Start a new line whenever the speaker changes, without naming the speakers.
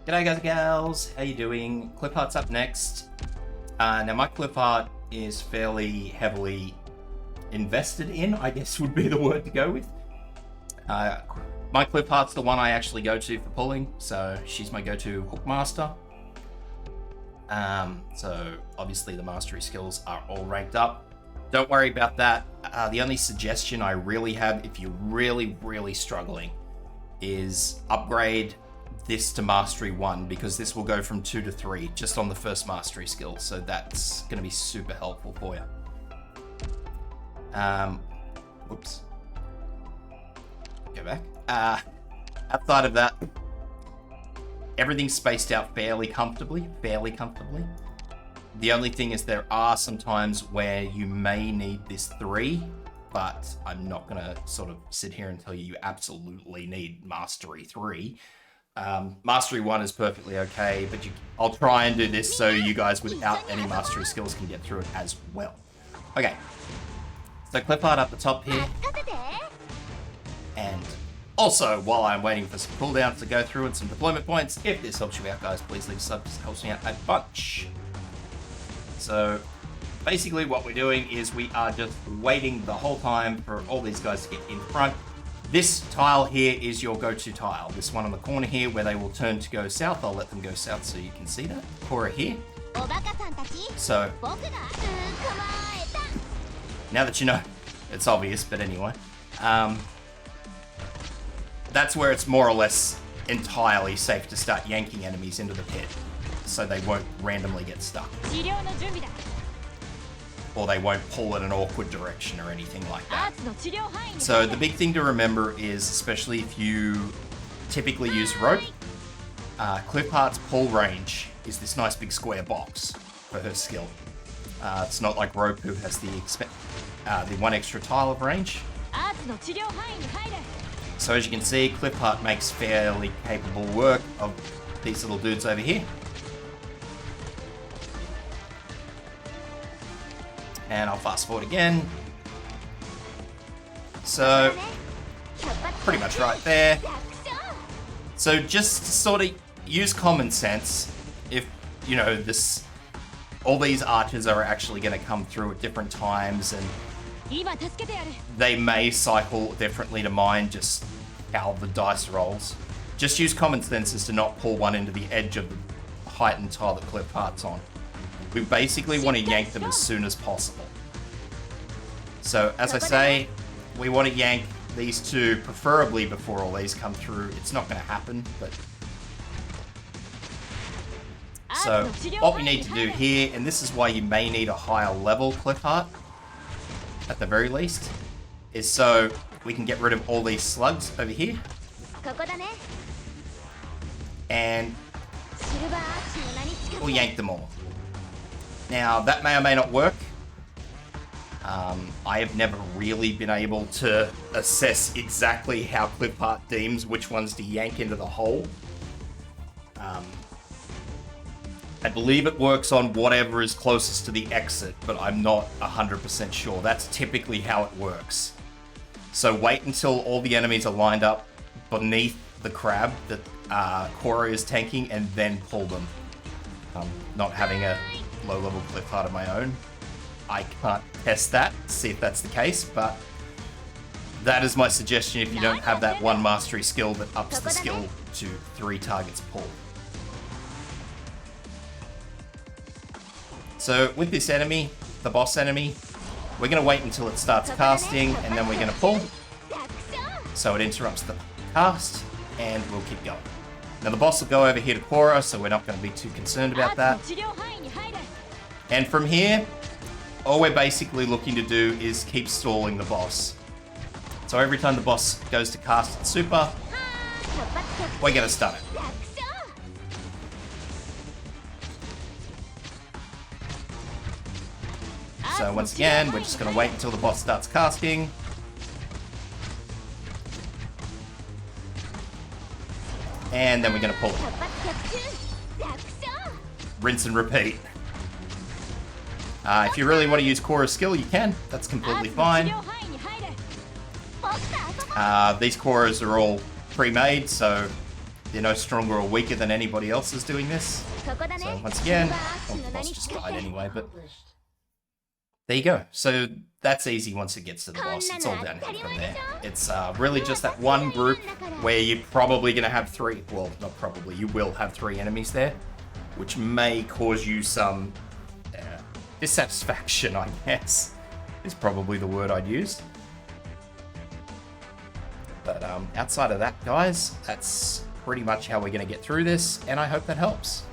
G'day guys and gals, how you doing? Cliffheart's up next. Now my Cliffheart is fairly heavily invested in, I guess would be the word to go with. My Cliffheart's the one I actually go to for pulling, so she's my go-to hook master. So obviously the mastery skills are all ranked up. Don't worry about that. The only suggestion I really have, if you're really struggling, is upgrade this to mastery 1, because this will go from 2 to 3 just on the first mastery skill, so that's going to be super helpful for you. Whoops. Go back. Outside of that, everything's spaced out fairly comfortably. The only thing is there are some times where you may need this 3, but I'm not going to sort of sit here and tell you absolutely need mastery 3. Mastery 1 is perfectly okay, but I'll try and do this so you guys without any mastery skills can get through it as well. Okay, so Cliffheart up the top here. And also, while I'm waiting for some cooldowns to go through and some deployment points, if this helps you out, guys, please leave a sub. This helps me out a bunch. So basically what we're doing is we are just waiting the whole time for all these guys to get in front. This tile here is your go-to tile. This one on the corner here where they will turn to go south. I'll let them go south so you can see that. Cora here. So now that you know, it's obvious, but anyway. That's where it's more or less entirely safe to start yanking enemies into the pit, so they won't randomly get stuck. Or they won't pull in an awkward direction or anything like that. So the big thing to remember is, especially if you typically use rope, Cliffheart's pull range is this nice big square box for her skill. It's not like rope, who has the one extra tile of range. So as you can see, Cliffheart makes fairly capable work of these little dudes over here. And I'll fast forward again. So, pretty much right there. So just sort of use common sense. If, you know, all these archers are actually going to come through at different times, and they may cycle differently to mine, just how the dice rolls. Just use common sense as to not pull one into the edge of the heightened tile that Cliffheart's on. We basically want to yank them as soon as possible. So, as I say, we want to yank these two, preferably before all these come through. It's not going to happen, but... So, what we need to do here, and this is why you may need a higher level Cliffheart, at the very least, is so we can get rid of all these slugs over here. And we'll yank them all. Now, that may or may not work. I have never really been able to assess exactly how Cliffheart deems which ones to yank into the hole. I believe it works on whatever is closest to the exit, but I'm not 100% sure. That's typically how it works. So wait until all the enemies are lined up beneath the crab that Cora is tanking, and then pull them. Not having a low-level Cliffheart of my own, I can't test that, see if that's the case, but that is my suggestion if you don't have that one mastery skill that ups the skill to 3 targets pulled. So with this enemy, the boss enemy, we're going to wait until it starts casting, and then we're going to pull. So it interrupts the cast, and we'll keep going. Now the boss will go over here to Cora, so we're not going to be too concerned about that. And from here, all we're basically looking to do is keep stalling the boss. So every time the boss goes to cast its super, we're going to stun it. So once again, we're just going to wait until the boss starts casting. And then we're going to pull it. Rinse and repeat. If you really want to use Cora's skill, you can. That's completely fine. These Coras are all pre-made, so They're no stronger or weaker than anybody else is doing this. So once again, the boss just died anyway, but there you go. So that's easy once it gets to the boss. It's all downhill from there. It's really just that one group where you're probably going to have three, well, not probably, you will have three enemies there, which may cause you some dissatisfaction, I guess, is probably the word I'd use. But outside of that, guys, that's pretty much how we're going to get through this, and I hope that helps.